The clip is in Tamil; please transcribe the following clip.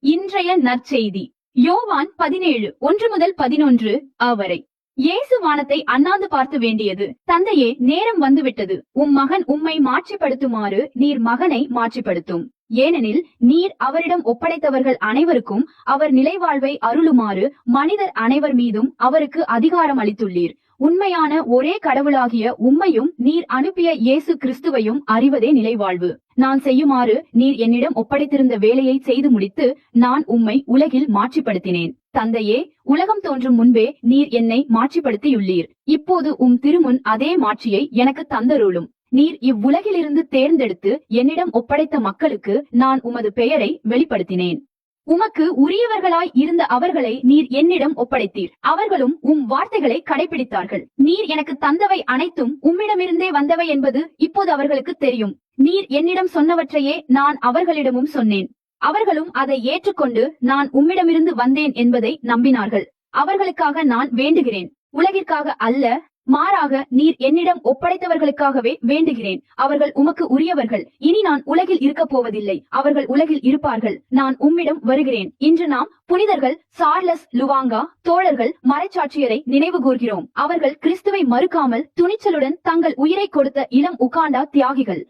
இன்றைய நற்செய்தி யோவான் 17:1-11 அவரை. இயேசு வானத்தை அண்ணாந்து பார்த்து வேண்டியது, தந்தையே, நேரம் வந்துவிட்டது. உம் மகன் உம்மை மாட்சிப்படுத்துமாறு நீர் மகனை மாட்சிப்படுத்தும். ஏனெனில் நீர் அவரிடம் ஒப்படைத்தவர்கள் அனைவருக்கும் அவர் நிலைவாழ்வை அருளுமாறு மனிதர் அனைவர் மீதும் அவருக்கு அதிகாரம் அளித்துள்ளீர். உண்மையான ஒரே கடவுளாகிய உம்மையும் நீர் அனுப்பிய இயேசு கிறிஸ்துவையும் அறிவதே நிலைவாழ்வு. நான் செய்யுமாறு நீர் என்னிடம் ஒப்படைத்திருந்த வேலையை செய்து முடித்து நான் உம்மை உலகில் மாட்சிப்படுத்தினேன். தந்தையே, உலகம் தோன்றும் முன்பே நீர் என்னை மாட்சிப்படுத்தியுள்ளீர். இப்போது உம் திருமுன் அதே மாட்சியை எனக்கு தந்தருளும். நீர் இவ்வுலகிலிருந்து தேர்ந்தெடுத்து என்னிடம் ஒப்படைத்த மக்களுக்கு நான் உமது பெயரை வெளிப்படுத்தினேன். உமக்கு உரியவர்களாய் இருந்த அவர்களை நீர் என்னிடம் ஒப்படைத்தீர். அவர்களும் உம் வார்த்தைகளை கடைபிடித்தார்கள். நீர் எனக்கு தந்தவை அனைத்தும் உம்மிடமிருந்தே வந்தவை என்பது இப்போது அவர்களுக்கு தெரியும். நீர் என்னிடம் சொன்னவற்றையே நான் அவர்களிடமும் சொன்னேன். அவர்களும் அதை ஏற்றுக்கொண்டு நான் உம்மிடமிருந்து வந்தேன் என்பதை நம்பினார்கள். அவர்களுக்காக நான் வேண்டுகிறேன், உலகிற்காக அல்ல, மாறாக நீர் என்னிடம் ஒப்படைத்தவர்களுக்காகவே வேண்டுகிறேன். அவர்கள் உமக்கு உரியவர்கள். இனி நான் உலகில் இருக்க போவதில்லை, அவர்கள் உலகில் இருப்பார்கள். நான் உம்மிடம் வருகிறேன். இன்று நாம் புனிதர்கள் சார்லஸ் லுவாங்கா, தோழர்கள் மறைச்சாட்சியரை நினைவு கூர்கிறோம். அவர்கள் கிறிஸ்துவை மறுக்காமல் துணிச்சலுடன் தங்கள் உயிரை கொடுத்த இளம் உகாண்டா தியாகிகள்.